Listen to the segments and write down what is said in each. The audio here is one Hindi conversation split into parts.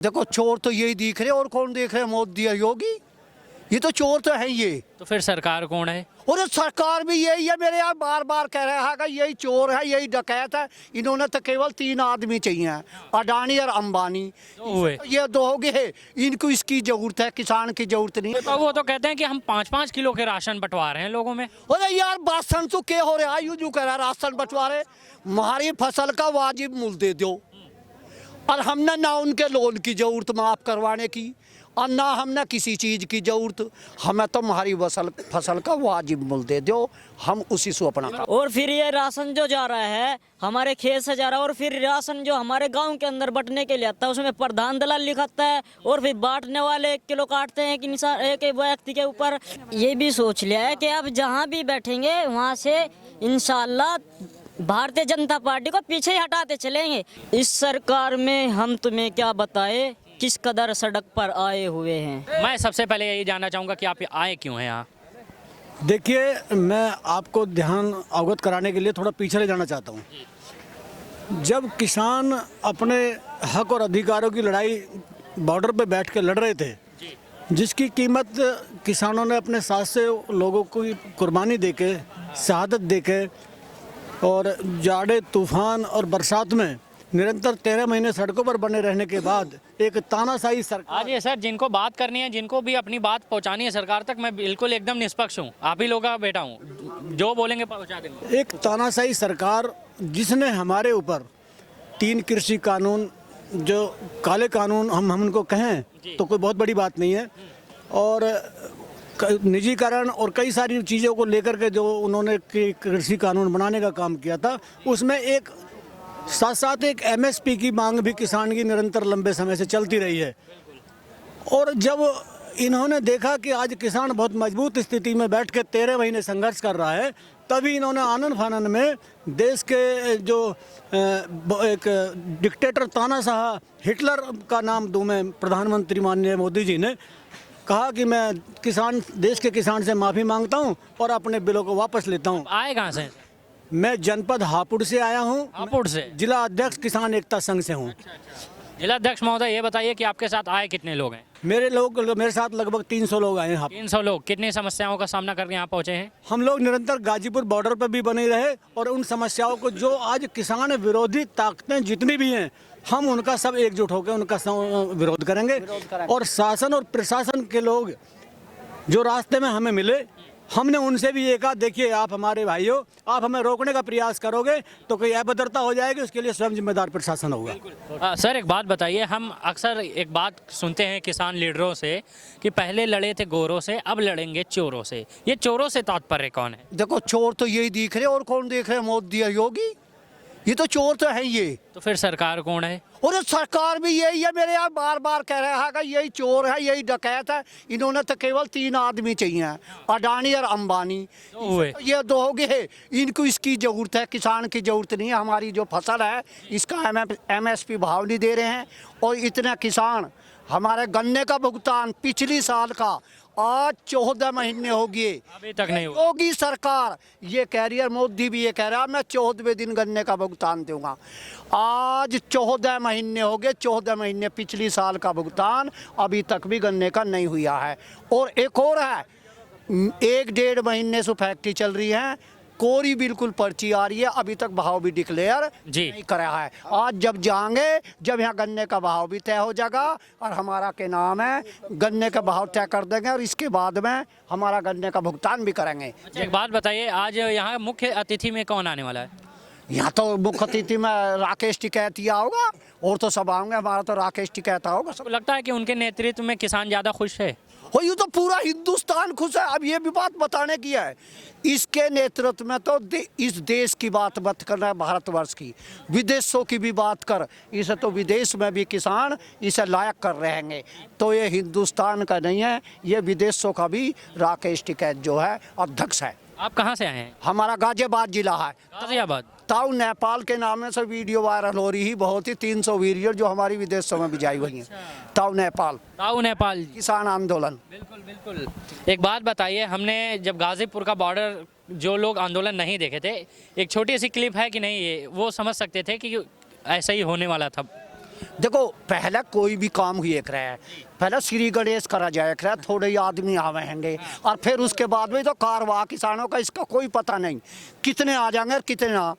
देखो चोर तो यही दिख रहे, और कौन देख रहे हैं? मोदी और योगी, ये तो चोर तो है ये। तो फिर सरकार कौन है? और सरकार भी यही है, मेरे यहाँ बार बार कह रहा है कि यही चोर है, यही डकैत है। इन्होंने तो केवल 3 आदमी चाहिए, अडानी और अंबानी। हुए ये दो हो गए, इनको इसकी जरूरत है, किसान की जरूरत नहीं। तो वो तो कहते हैं कि हम 5-5 किलो के राशन बंटवा रहे हैं लोगों में। अरे यार बासन तो क्या हो रहा है? यू जो कह रहा है राशन बंटवारे, हमारी फसल का वाजिब मूल्य दे दो। और हमने ना उनके लोन की जरूरत माफ़ करवाने की, और ना हमने किसी चीज़ की जरूरत। हमें तो हमारी फसल का वाजिब मूल्य दे दो, हम उसी से अपना। और फिर ये राशन जो जा रहा है हमारे खेत से जा रहा है, और फिर राशन जो हमारे गांव के अंदर बंटने के लिए आता है उसमें प्रधान दलाल लिखाता है, और फिर बांटने वाले 1 किलो काटते हैं एक व्यक्ति के ऊपर। ये भी सोच लिया है कि अब जहां भी बैठेंगे वहां से इंशाल्लाह भारतीय जनता पार्टी को पीछे ही हटाते चलेंगे। इस सरकार में हम तुम्हें क्या बताएं किस कदर सड़क पर आए हुए हैं। मैं सबसे पहले यही जानना चाहूँगा कि आप आए क्यों हैं यहाँ? देखिए, मैं आपको ध्यान अवगत कराने के लिए थोड़ा पीछे ले जाना चाहता हूँ। जब किसान अपने हक और अधिकारों की लड़ाई बॉर्डर पे बैठ के लड़ रहे थे, जिसकी कीमत किसानों ने अपने 700 लोगों को कुर्बानी देके, शहादत देके, और जाड़े तूफान और बरसात में निरंतर 13 महीने सड़कों पर बने रहने के बाद एक तानाशाही सरकार। आज ये सर जिनको बात करनी है, जिनको भी अपनी बात पहुंचानी है सरकार तक, मैं बिल्कुल एकदम निष्पक्ष हूँ, आप ही लोग का बेटा हूँ, जो बोलेंगे पहुंचा देंगे। एक तानाशाही सरकार जिसने हमारे ऊपर 3 कृषि कानून, जो काले कानून हम उनको कहें तो कोई बहुत बड़ी बात नहीं है, और निजीकरण और कई सारी चीज़ों को लेकर के जो उन्होंने कृषि कानून बनाने का काम किया था, उसमें एक साथ साथ एक MSP की मांग भी किसान की निरंतर लंबे समय से चलती रही है। और जब इन्होंने देखा कि आज किसान बहुत मजबूत स्थिति में बैठ के 13 महीने संघर्ष कर रहा है, तभी इन्होंने आनन फानन में देश के जो एक डिक्टेटर तानाशाह हिटलर का नाम दूं मैं, प्रधानमंत्री माननीय मोदी जी ने कहा कि मैं देश के किसान से माफ़ी मांगता हूं और अपने बिलों को वापस लेता हूं। आए कहाँ से? मैं जनपद हापुड़ से आया हूं। हापुड़ से? जिला अध्यक्ष किसान एकता संघ से हूं। जिला अध्यक्ष महोदय, ये बताइए कि आपके साथ आए कितने लोग हैं? मेरे साथ लगभग 300 लोग आए हैं। 300 लोग। कितनी समस्याओं का सामना करके यहाँ पहुँचे हैं? हम लोग निरंतर गाजीपुर बॉर्डर पर भी बने रहे, और उन समस्याओं को जो आज किसान विरोधी ताकतें जितनी भी हैं, हम उनका सब एकजुट होकर उनका विरोध करेंगे। और शासन और प्रशासन के लोग जो रास्ते में हमें मिले, हमने उनसे भी ये कहा, देखिए आप हमारे भाई हो, आप हमें रोकने का प्रयास करोगे तो कोई अभद्रता हो जाएगी, उसके लिए स्वयं जिम्मेदार प्रशासन होगा। सर एक बात बताइए, हम अक्सर एक बात सुनते हैं किसान लीडरों से कि पहले लड़े थे गोरों से, अब लड़ेंगे चोरों से। ये चोरों से तात्पर्य कौन है? देखो चोर तो यही दिख रहे, और कौन देख रहे हैं? मोदी और योगी, ये तो चोर तो है ये। तो फिर सरकार कौन है? और सरकार भी यही है, मेरे यहाँ बार बार कह रहा है कि यही चोर है, यही डकैत है। इन्होंने तो केवल 3 आदमी चाहिए, अडानी और अंबानी। ये दो हो गए, इनको इसकी जरूरत है, किसान की जरूरत नहीं है। हमारी जो फसल है इसका MSP भाव नहीं दे रहे हैं, और इतने किसान, हमारे गन्ने का भुगतान पिछली साल का आज 14 महीने हो गए, अभी तक नहीं हुआ। योगी सरकार ये कह रही है, मोदी भी ये कह रहा है मैं 14वें दिन गन्ने का भुगतान दूंगा। आज 14 महीने हो गए, 14 महीने पिछली साल का भुगतान अभी तक भी गन्ने का नहीं हुआ है। और एक और है, 1-1.5 महीने से फैक्ट्री चल रही है, कोरी बिल्कुल पर्ची आ रही है, अभी तक भाव भी डिक्लेयर नहीं करा है। आज जब जाएंगे, जब यहाँ गन्ने का भाव भी तय हो जाएगा, और हमारा के नाम है, गन्ने का भाव तय कर देंगे, और इसके बाद में हमारा गन्ने का भुगतान भी करेंगे। एक बात बताइए, आज यहाँ मुख्य अतिथि में कौन आने वाला है? यहाँ तो मुख्य अतिथि में राकेश टिकैतिया होगा, और तो सब आएंगे, हमारा तो राकेश टिकैता होगा। सब लगता है कि उनके नेतृत्व में किसान ज़्यादा खुश है? हो, ये तो पूरा हिंदुस्तान खुश है। अब ये भी बात बताने की है, इसके नेतृत्व में तो इस देश की बात मत करना है, भारतवर्ष की, विदेशों की भी बात कर, इसे तो विदेश में भी किसान इसे लायक कर रहेंगे। तो ये हिंदुस्तान का नहीं है, ये विदेशों का भी राकेश टिकैत जो है अध्यक्ष है। आप कहाँ से आए हैं? हमारा गाजियाबाद जिला है। गाजियाबाद? ताऊ नेपाल के नाम से वीडियो वायरल हो रही है, बहुत ही 300 वीडियो जो हमारी विदेशों में भी जाई हुई हैं। ताऊ नेपाल किसान आंदोलन। बिल्कुल बिल्कुल। एक बात बताइए, हमने जब गाजीपुर का बॉर्डर, जो लोग आंदोलन नहीं देखे थे, एक छोटी सी क्लिप है कि नहीं, ये वो समझ सकते थे कि ऐसा ही होने वाला था। देखो पहले कोई भी हुई एक रहा है, पहले श्री गणेश करा जाए रहा, थोड़े ही आदमी आवेंगे और फिर उसके बाद में तो कारवां किसानों का इसका कोई पता नहीं कितने आ जाएंगे और कितने ना।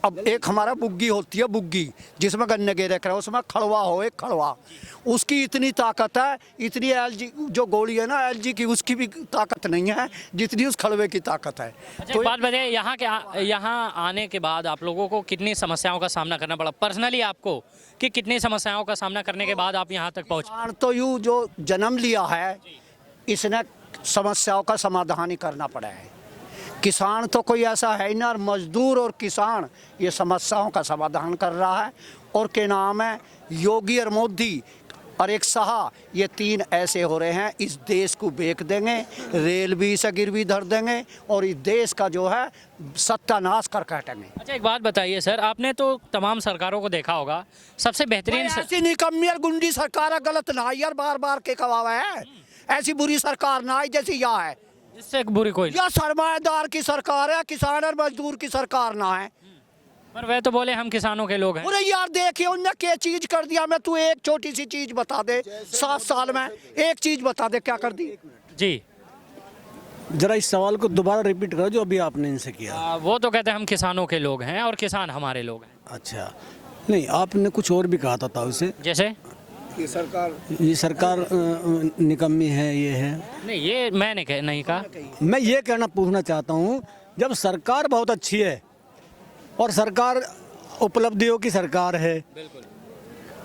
अब एक हमारा बुग्गी होती है, बुग्गी जिसमें गन्ने गे रख रहे हैं, उसमें खड़वा हो, एक खड़वा, उसकी इतनी ताकत है, इतनी एलजी जो गोली है ना एलजी की, उसकी भी ताकत नहीं है जितनी उस खड़वे की ताकत है। अच्छा, एक बात बताइए, यहाँ आने के बाद आप लोगों को कितनी समस्याओं का सामना करना पड़ा पर्सनली आपको, कि कितनी समस्याओं का सामना करने के बाद आप यहाँ तक पहुँचे? किसान तो यूँ जो जन्म लिया है इसने समस्याओं का समाधान ही करना पड़ा है। किसान तो कोई ऐसा है ही ना, और मजदूर और किसान ये समस्याओं का समाधान कर रहा है। और के नाम है योगी और मोदी और एक शाह, ये तीन ऐसे हो रहे हैं, इस देश को बेच देंगे, रेल भी से गिरवी धर देंगे और इस देश का जो है सत्यानाश कर काटेंगे। अच्छा, एक बात बताइए सर, आपने तो तमाम सरकारों को देखा होगा, सबसे बेहतरीन ऐसी निकम्मी और गुंडी सरकार गलत ना आई यार, बार बार के कवावा है, ऐसी बुरी सरकार ना आई जैसी यह है। इससे बुरी कोई यह सरमाएदार की सरकार है, किसान और मजदूर की सरकार ना है। पर वह तो बोले हम किसानों के लोग हैं। अरे यार देखिए उनने क्या चीज कर दिया, मैं तू एक छोटी सी चीज बता दे, 7 साल में एक चीज बता दे क्या कर दी। जी, जरा इस सवाल को दोबारा रिपीट करो जो अभी आपने इनसे किया। वो तो कहते हैं हम किसानों के लोग हैं और किसान हमारे लोग हैं। अच्छा, नहीं आपने कुछ और भी कहा था उसे, जैसे ये सरकार निकम्मी है, ये है। नहीं, ये मैंने नहीं कहा। मैं ये कहना पूछना चाहता हूँ, जब सरकार बहुत अच्छी है और सरकार उपलब्धियों की सरकार है,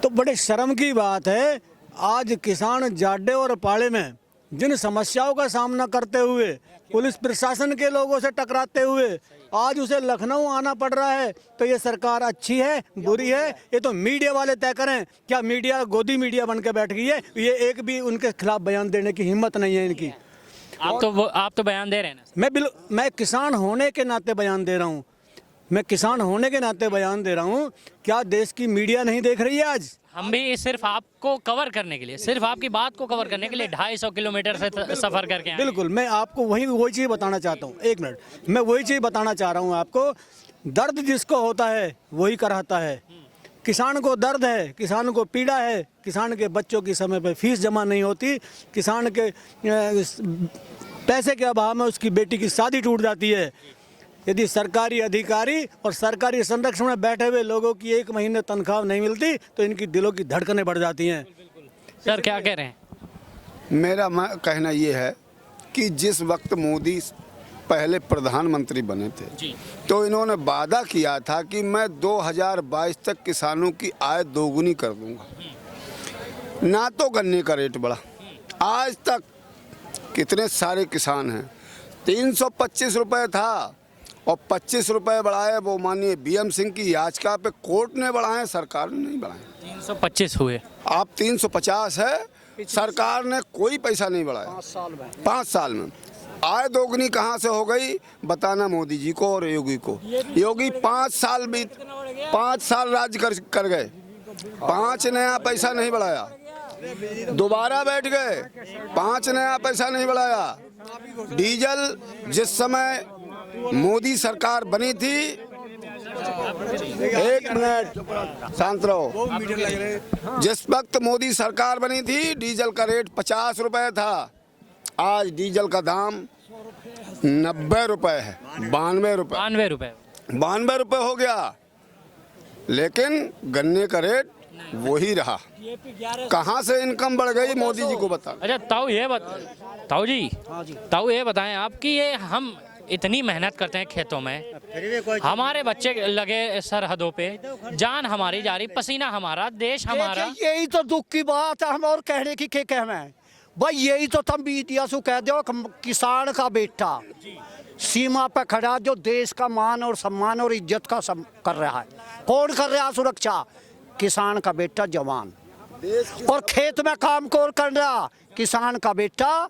तो बड़े शर्म की बात है आज किसान जाडे और पाड़े में जिन समस्याओं का सामना करते हुए पुलिस प्रशासन के लोगों से टकराते हुए आज उसे लखनऊ आना पड़ रहा है, तो ये सरकार अच्छी है बुरी है ये तो मीडिया वाले तय करें। क्या मीडिया गोदी मीडिया बन के बैठ गई है, ये एक भी उनके खिलाफ बयान देने की हिम्मत नहीं है इनकी। आप तो बयान दे रहे हैं ना। मैं किसान होने के नाते बयान दे रहा हूँ, मैं किसान होने के नाते बयान दे रहा हूँ। क्या देश की मीडिया नहीं देख रही है आज? हम भी सिर्फ आपको कवर करने के लिए, सिर्फ आपकी बात को कवर करने के लिए 250 किलोमीटर से सफर करके आए। बिल्कुल, मैं आपको वही चीज़ बताना चाहता हूँ। एक मिनट, मैं वही चीज़ बताना चाह रहा हूँ आपको। दर्द जिसको होता है वही कराता है। किसान को दर्द है, किसान को पीड़ा है, किसान के बच्चों की समय पे फीस जमा नहीं होती, किसान के पैसे के अभाव में उसकी बेटी की शादी टूट जाती है। यदि सरकारी अधिकारी और सरकारी संरक्षण में बैठे हुए लोगों की 1 महीने तनख्वाह नहीं मिलती तो इनकी दिलों की धड़कनें बढ़ जाती हैं। सर क्या कह रहे हैं? मेरा कहना ये है कि जिस वक्त मोदी पहले प्रधानमंत्री बने थे जी, तो इन्होंने वादा किया था कि मैं 2022 तक किसानों की आय दोगुनी कर दूंगा। ना तो गन्ने का रेट बढ़ा, आज तक कितने सारे किसान हैं, 325 रुपये था और 25 रुपये बढ़ाए, वो माननीय BM सिंह की याचिका पे कोर्ट ने बढ़ाए, सरकार ने नहीं बढ़ाए। 325 हुए, आप 350 है, सरकार ने कोई पैसा नहीं बढ़ाया 5 साल में। आय दोगुनी कहाँ से हो गई बताना मोदी जी को और योगी को। योगी 5 साल राज कर गए, 5 नया पैसा नहीं बढ़ाया, दोबारा बैठ गए, 5 नया पैसा नहीं बढ़ाया। डीजल जिस समय मोदी सरकार बनी थी, 1 मिनट शांत रहो, जिस वक्त मोदी सरकार बनी थी डीजल का रेट 50 रुपए था, आज डीजल का दाम 90 रुपए है, 92 रुपए हो गया। लेकिन गन्ने का रेट वही रहा। कहाँ से इनकम बढ़ गई मोदी जी को बता। अच्छा ताऊ ये बताएं आप कि ये हम इतनी मेहनत करते हैं खेतों में, हमारे बच्चे लगे सरहदों पे, जान हमारी जा रही, पसीना हमारा, देश हमारा। यही तो दुख की बात है, हम और कहने की क्या कहना है भाई। यही तो तुम मीडिया से कह दो, किसान का बेटा सीमा पर खड़ा जो देश का मान और सम्मान और इज्जत का कर रहा है। कौन कर रहा है सुरक्षा? किसान का बेटा जवान, और खेत में काम कौन कर रहा? किसान का बेटा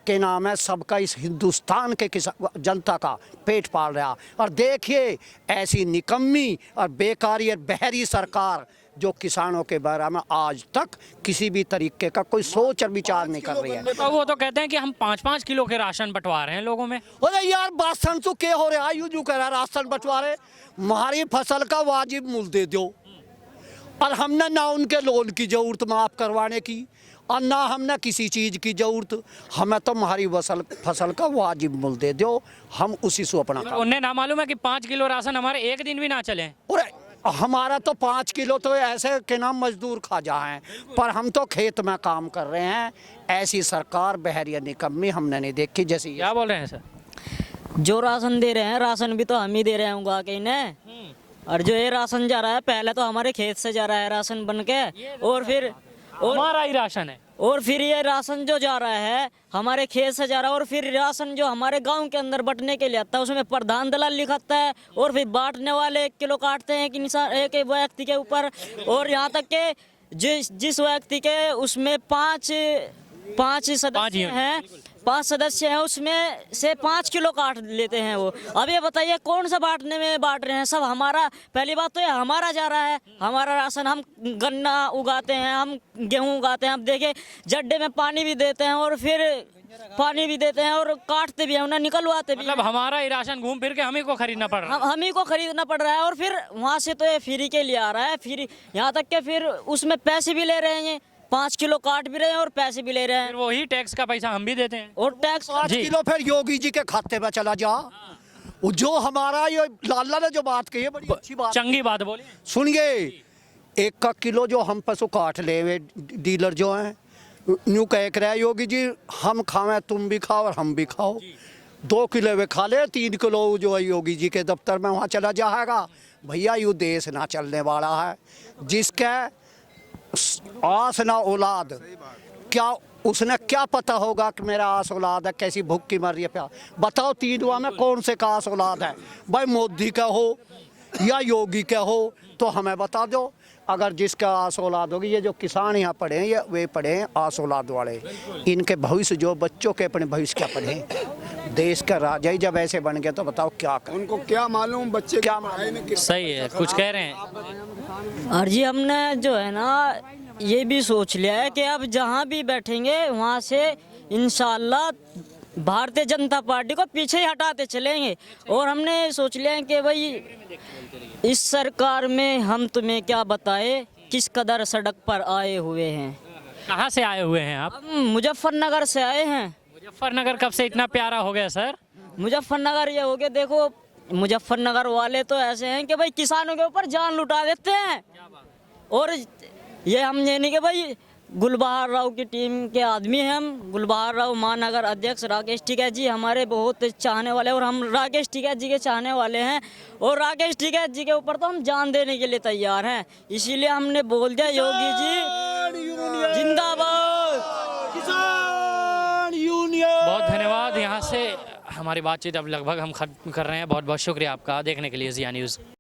के नाम है सबका, इस हिंदुस्तान के जनता का पेट पाल रहा। और देखिए ऐसी निकम्मी और बेकारी और बहरी सरकार जो किसानों के बारे में आज तक किसी भी तरीके का कोई सोच और विचार नहीं कर रही है। तो वो तो कहते हैं कि हम 5-5 किलो के राशन बंटवा रहे हैं लोगों में। अरे यार बासन तो क्या हो रहा है, यूं कह रहा है राशन बंटवा रहे, हमारी फसल का वाजिब मूल्य दे दो, और हमने ना उनके लोन की ज़रूरत माफ़ करवाने की और ना हमने किसी चीज़ की ज़रूरत। हमें तो हमारी फसल का वाजिब मूल्य दे दो, हम उसी से अपना काम। उन्हें ना मालूम है कि 5 किलो राशन हमारे एक दिन भी ना चले। और हमारा तो 5 किलो तो ऐसे के नाम मजदूर खा जाए, पर हम तो खेत में काम कर रहे हैं। ऐसी सरकार बहरिया निकम्मी हमने नहीं देखी जैसी। क्या बोल रहे हैं सर? जो राशन दे रहे हैं, राशन भी तो हम ही दे रहे हैं उगा के इन्हें। और जो ये राशन जा रहा है, पहले तो हमारे खेत से जा रहा है राशन बन के, और फिर हमारा ही राशन है। और फिर ये राशन जो जा रहा है हमारे खेत से जा रहा है, और फिर राशन जो हमारे गांव के अंदर बंटने के लिए आता है उसमें प्रधान दलाल लिखाता है, और फिर बांटने वाले 1 किलो काटते हैं कि इंसान एक व्यक्ति के ऊपर। और यहाँ तक के जिस व्यक्ति के उसमें पाँच सदस्य हैं, 5 सदस्य हैं, उसमें से 5 किलो काट लेते हैं वो। अब ये बताइए कौन सा बांटने में बांट रहे हैं? सब हमारा, पहली बात तो ये हमारा जा रहा है, हमारा राशन। हम गन्ना उगाते हैं, हम गेहूं उगाते हैं, हम देखे जड्डे में पानी भी देते हैं, और फिर पानी भी देते हैं और काटते भी हैं, उन्हें निकलवाते भी। मतलब हमारा ही राशन घूम फिर के हम ही को खरीदना पड़ रहा है। हम ही को खरीदना पड़ रहा है, और फिर वहाँ से तो ये फ्री के लिए आ रहा है, फ्री। यहाँ तक के फिर उसमें पैसे भी ले रहे हैं, 5 किलो काट भी रहे हैं और पैसे भी ले रहे हैं, फिर वही टैक्स का पैसा हम भी देते हैं। और टैक्स 5 किलो फिर योगी जी के खाते में चला जा। वो जो हमारा ये लाला ने जो बात कही है बड़ी अच्छी बात, चंगी बात बोली। सुनिए। 1 किलो जो हम पशु काट ले हुए डीलर जो हैं, यूँ कह रहे हैं योगी जी हम खावें तुम भी खाओ और हम भी खाओ। 2 किलो वे खा ले, 3 किलो जो है योगी जी के दफ्तर में वहाँ चला जाएगा। भैया यूँ देश ना चलने वाला है। जिसके आस ना औलाद, क्या उसने क्या पता होगा कि मेरा आस औलाद है, कैसी भूख की मर रही है प्यार। बताओ तीनों में कौन से का आस औलाद है? भाई मोदी का हो या योगी का हो तो हमें बता दो। अगर जिसका आस औलाद होगी, ये जो किसान यहाँ पढ़े हैं ये वे पढ़े हैं आस औलाद वाले, इनके भविष्य जो बच्चों के अपने भविष्य क्या पढ़े? देश का राजा ही जब ऐसे बन गया तो बताओ क्या करें? उनको क्या मालूम बच्चे क्या मालूम? सही है, कुछ कह रहे हैं। और जी हमने जो है ना ये भी सोच लिया है कि अब जहाँ भी बैठेंगे वहाँ से इंशाल्लाह भारतीय जनता पार्टी को पीछे ही हटाते चलेंगे। और हमने सोच लिया है कि भाई इस सरकार में हम तुम्हें क्या बताए किस कदर सड़क पर आए हुए हैं। कहाँ से आए हुए हैं आप? हम मुजफ्फरनगर से आए हैं। मुजफ्फरनगर कब से इतना प्यारा हो गया सर? मुजफ्फरनगर ये हो गया, देखो मुजफ्फरनगर वाले तो ऐसे हैं कि भाई किसानों के ऊपर जान लुटा देते हैं। और ये हम ये नहीं कि भाई गुलबहार राव की टीम के आदमी हैं हम। गुलबहार राव महानगर अध्यक्ष राकेश टिकैत जी हमारे बहुत चाहने वाले, और हम राकेश टिकैत जी के चाहने वाले हैं, और राकेश टिकैत जी के ऊपर तो हम जान देने के लिए तैयार हैं। इसीलिए हमने बोल दिया योगी जी जिंदाबाद, किसान यूनियन। बहुत धन्यवाद। यहाँ से हमारी बातचीत अब लगभग हम खत्म कर रहे हैं। बहुत बहुत शुक्रिया आपका देखने के लिए ज़िया न्यूज़।